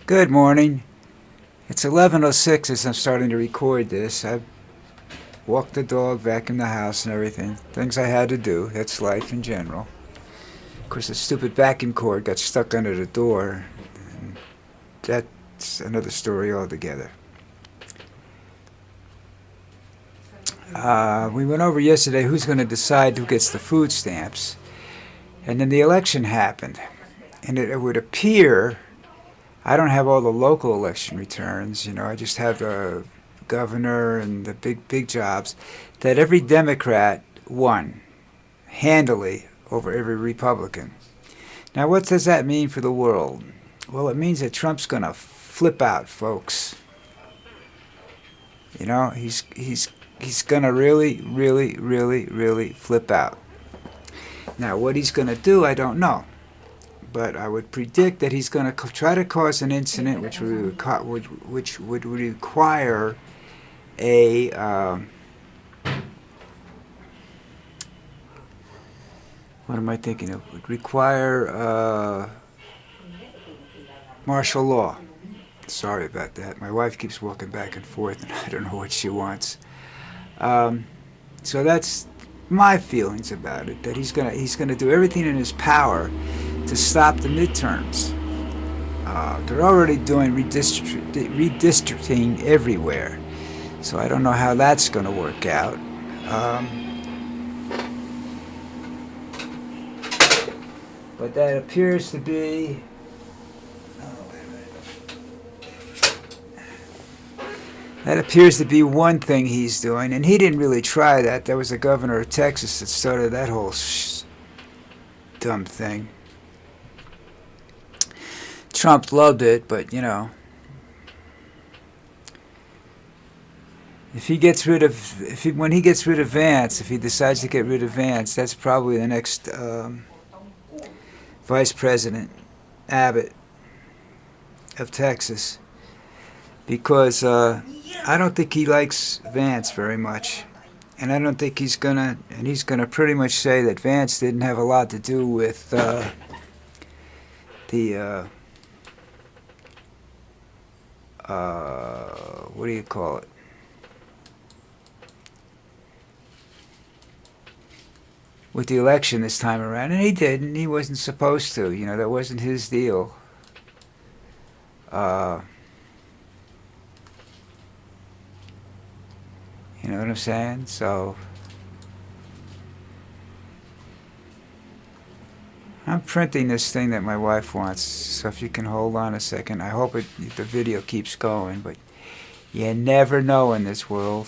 Good morning. It's 11:06 as I'm starting to record this. I walked the dog, vacuumed the house and everything. Things I had to do. That's life in general. Of course, the stupid vacuum cord got stuck under the door. And that's another story altogether. We went over yesterday who's going to decide who gets the food stamps. And then the election happened. And it would appear, I don't have all the local election returns, I just have the governor and the big jobs, that every Democrat won handily over every Republican. Now, what does that mean for the world? Well, it means that Trump's going to flip out, folks. He's going to really flip out. Now, what he's going to do, I don't know. But I would predict that he's going to try to cause an incident which would require a what am I thinking of? Would require martial law. Sorry about that. My wife keeps walking back and forth, and I don't know what she wants. So that's my feelings about it. That he's gonna do everything in his power to stop the midterms. They're already doing redistricting everywhere, so I don't know how that's going to work out. But that appears to be. That appears to be one thing he's doing, and he didn't really try that. That was the governor of Texas that started that whole dumb thing. Trump loved it, but if he gets rid of, when he gets rid of Vance, if he decides to get rid of Vance, that's probably the next vice president, Abbott of Texas, because I don't think he likes Vance very much, and I don't think he's gonna pretty much say that Vance didn't have a lot to do with what do you call it? With the election this time around, and he didn't. He wasn't supposed to. That wasn't his deal. You know what I'm saying? So I'm printing this thing that my wife wants, so if you can hold on a second. I hope the video keeps going, but you never know in this world,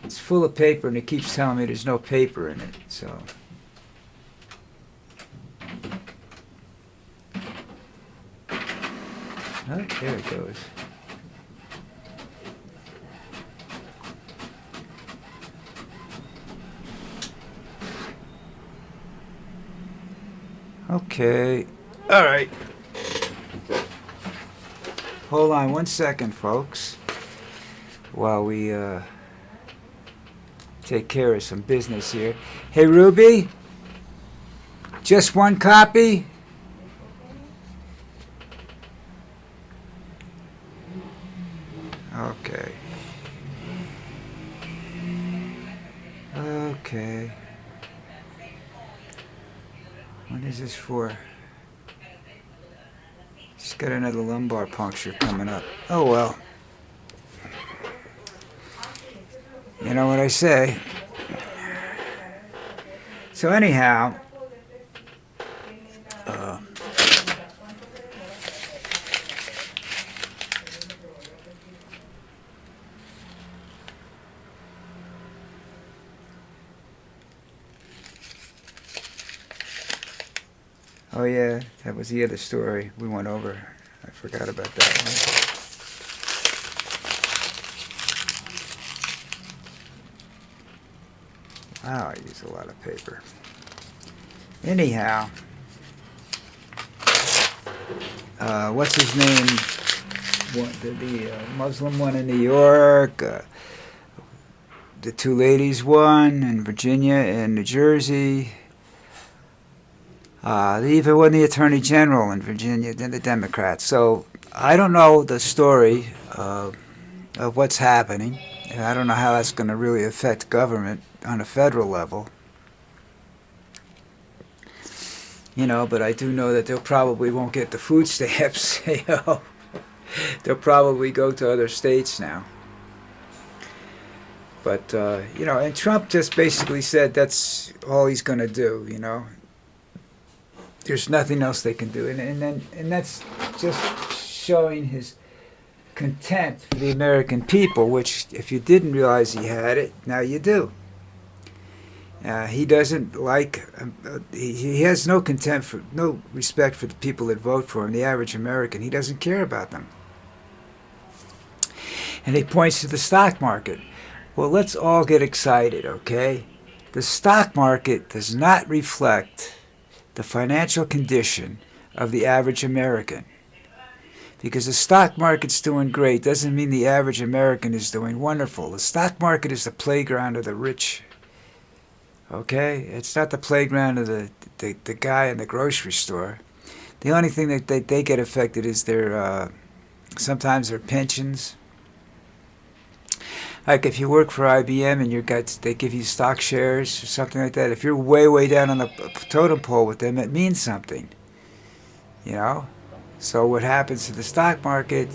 It's full of paper, and it keeps telling me there's no paper in it, so. Oh, there it goes. Okay. All right. Hold on one second, folks, while we take care of some business here. Hey, Ruby, just one copy? Okay. Okay. What is this for? She's got another lumbar puncture coming up. Oh well. You know what I say. So anyhow, oh yeah, that was the other story we went over. I forgot about that one. Wow, I use a lot of paper. Anyhow, what's his name? The Muslim one in New York, the two ladies won in Virginia and New Jersey. They even won the Attorney General in Virginia, then the Democrats. So I don't know the story of what's happening, and I don't know how that's going to really affect government on a federal level. But I do know that they'll probably won't get the food stamps. They'll probably go to other states now. But and Trump just basically said that's all he's going to do. There's nothing else they can do, and that's just showing his contempt for the American people. Which, if you didn't realize he had it, now you do. He doesn't like. He has no respect for the people that vote for him. The average American, he doesn't care about them. And he points to the stock market. Well, let's all get excited, okay? The stock market does not reflect the financial condition of the average American. Because the stock market's doing great doesn't mean the average American is doing wonderful. The stock market is the playground of the rich. Okay? It's not the playground of the guy in the grocery store. The only thing that they get affected is sometimes their pensions. Like if you work for IBM and they give you stock shares or something like that. If you're way, way down on the totem pole with them, it means something. So what happens to the stock market,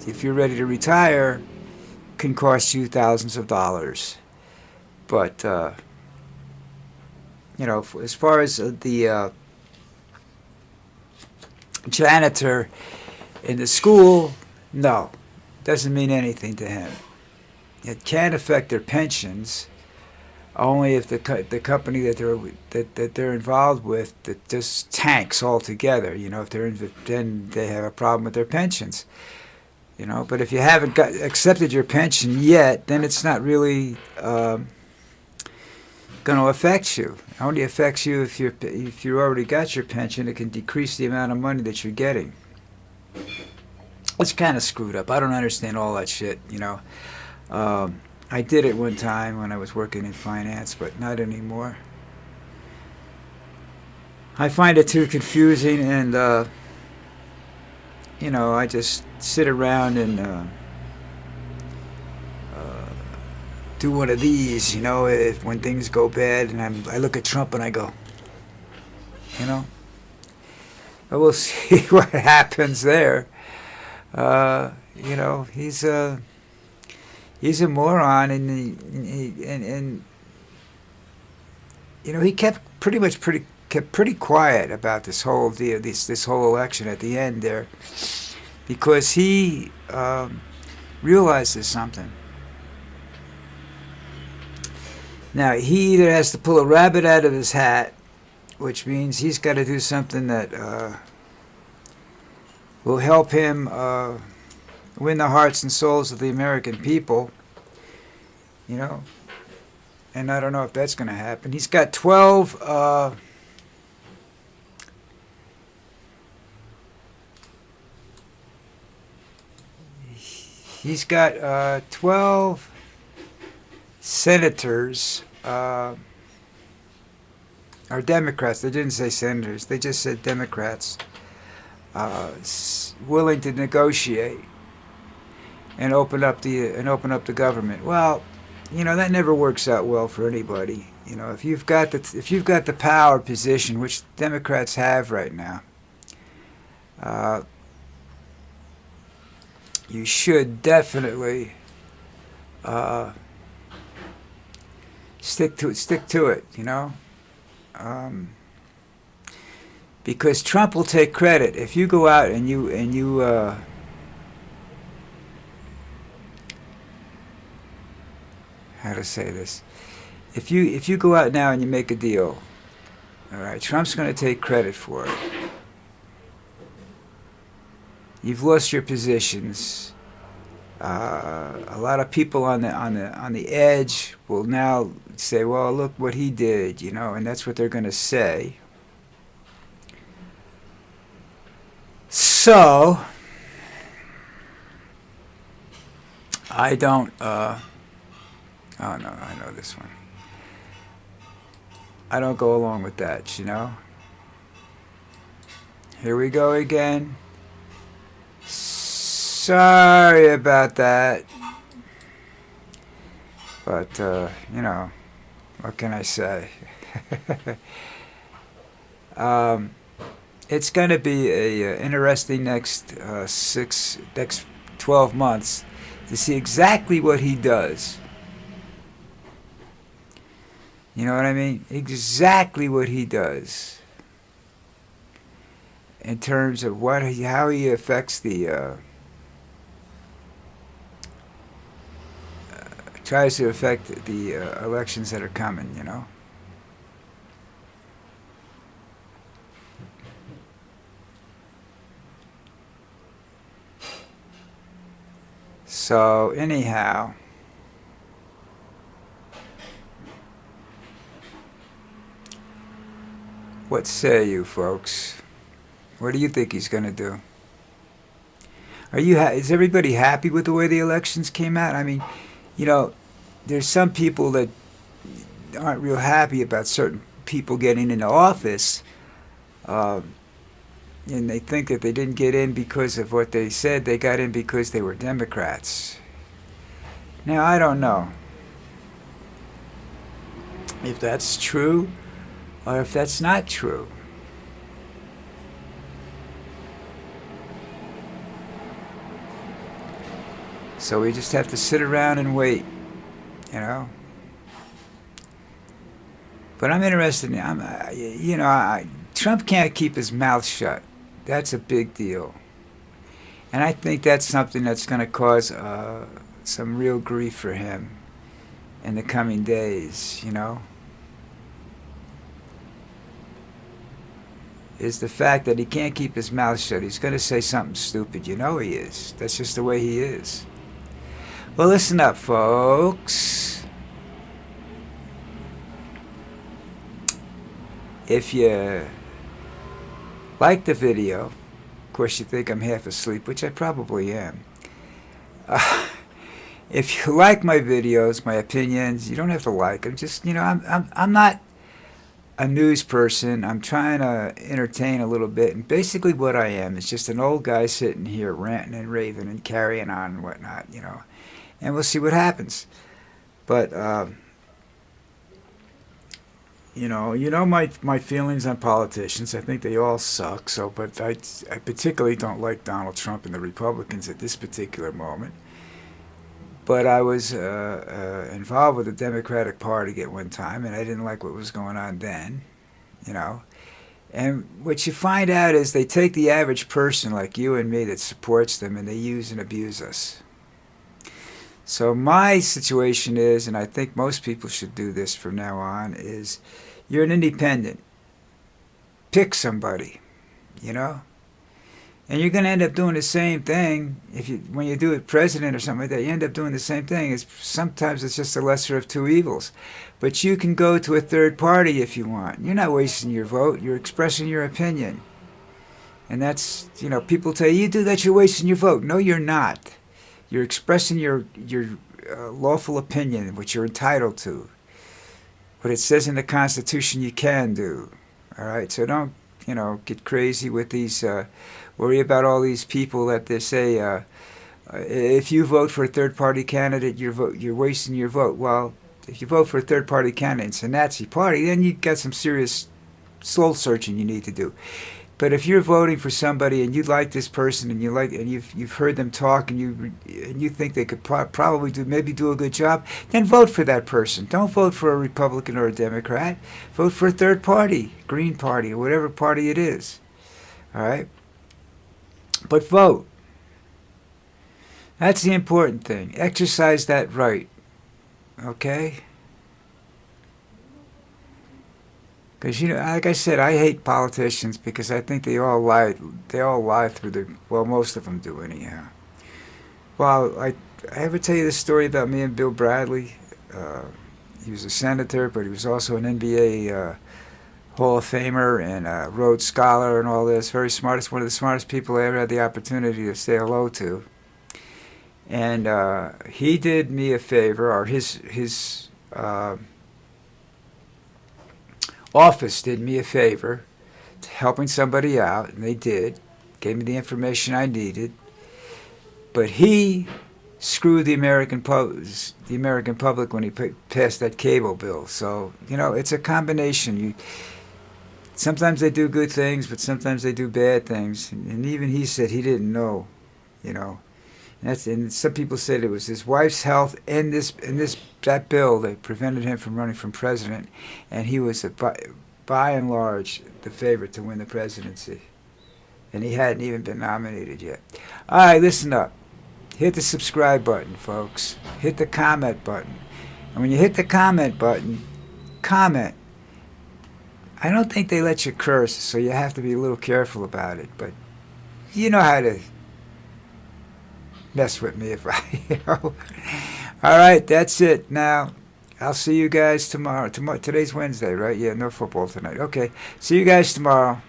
if you're ready to retire, can cost you thousands of dollars. But, as far as the janitor in the school, no, doesn't mean anything to him. It can affect their pensions only if the company that they're involved with that just tanks altogether. If then they have a problem with their pensions. But if you haven't accepted your pension yet, then it's not really going to affect you. It only affects you if you already got your pension. It can decrease the amount of money that you're getting. It's kind of screwed up. I don't understand all that shit. I did it one time when I was working in finance, but not anymore. I find it too confusing, and I just sit around and do one of these, when things go bad, and I look at Trump and I go, we'll see what happens there. He's a moron, and he kept pretty quiet about this whole deal, this whole election at the end there, because he realizes something. Now he either has to pull a rabbit out of his hat, which means he's got to do something that will help him win the hearts and souls of the American people, and I don't know if that's going to happen. He's got 12 12 senators are Democrats. They didn't say senators. They just said Democrats willing to negotiate and open up the government. Well, that never works out well for anybody. If you've got the power position, which Democrats have right now, you should definitely stick to it. Because Trump will take credit if you go out and you how to say this? If you go out now and you make a deal, all right, Trump's going to take credit for it. You've lost your positions. A lot of people on the edge will now say, "Well, look what he did," and that's what they're going to say. So I Oh no, I know this one. I don't go along with that, you know? Here we go again. Sorry about that. But, you know, what can I say? um, it's going to be a interesting next next 12 months to see exactly what he does. You know what I mean? Exactly what he does in terms of how he affects tries to affect the elections that are coming. You know. So anyhow. What say you, folks? What do you think he's going to do? Is everybody happy with the way the elections came out? I mean, you know, there's some people that aren't real happy about certain people getting into office, uh, and they think that they didn't get in because of what they said. They got in because they were Democrats. Now, I don't know if that's true or if that's not true. So we just have to sit around and wait, you know. But I'm interested in, Trump can't keep his mouth shut. That's a big deal. And I think that's something that's going to cause some real grief for him in the coming days, you know. Is the fact that he can't keep his mouth shut. He's going to say something stupid. You know he is. That's just the way he is. Well, listen up, folks. If you like the video, of course you think I'm half asleep, which I probably am. If you like my videos, my opinions, you don't have to like them. Just, you know, I'm not a news person. I'm trying to entertain a little bit, and basically what I am is just an old guy sitting here ranting and raving and carrying on and whatnot, you know. And we'll see what happens. But you know my feelings on politicians. I think they all suck. So, but I particularly don't like Donald Trump and the Republicans at this particular moment. But I was involved with the Democratic Party at one time, and I didn't like what was going on then, you know. And what you find out is they take the average person like you and me that supports them, and they use and abuse us. So my situation is, and I think most people should do this from now on, is you're an independent. Pick somebody, you know? And you're going to end up doing the same thing when you do it president or something like that. You end up doing the same thing. Sometimes it's just the lesser of two evils. But you can go to a third party if you want. You're not wasting your vote. You're expressing your opinion. And that's, you know, people tell you do that, you're wasting your vote. No, you're not. You're expressing your lawful opinion, which you're entitled to. What it says in the Constitution you can do. All right? So don't, you know, get crazy with these, worry about all these people that they say, if you vote for a third-party candidate, you're wasting your vote. Well, if you vote for a third-party candidate, it's a Nazi party, then you've got some serious soul searching you need to do. But if you're voting for somebody and you like this person and you've heard them talk and you think they could probably do a good job, then vote for that person. Don't vote for a Republican or a Democrat. Vote for a third party, Green Party or whatever party it is. All right? But vote. That's the important thing. Exercise that right. Okay? Because, you know, like I said, I hate politicians because I think they all lie. They all lie well, most of them do anyhow. Well, I ever tell you the story about me and Bill Bradley? He was a senator, but he was also an NBA Hall of Famer and a Rhodes Scholar and all this. Very smart. One of the smartest people I ever had the opportunity to say hello to. And he did me a favor, or his office did me a favor, helping somebody out, and they did. Gave me the information I needed. But he screwed the American public when he passed that cable bill. So it's a combination. Sometimes they do good things, but sometimes they do bad things. And even he said he didn't know. And some people said it was his wife's health and that bill that prevented him from running for president, and he was by and large the favorite to win the presidency, and he hadn't even been nominated yet. All right, listen up. Hit the subscribe button, folks. Hit the comment button, and when you hit the comment button, comment. I don't think they let you curse, so you have to be a little careful about it, but you know how to mess with me if All right, that's it. Now, I'll see you guys tomorrow. Today's Wednesday, right? Yeah, no football tonight. Okay, see you guys tomorrow.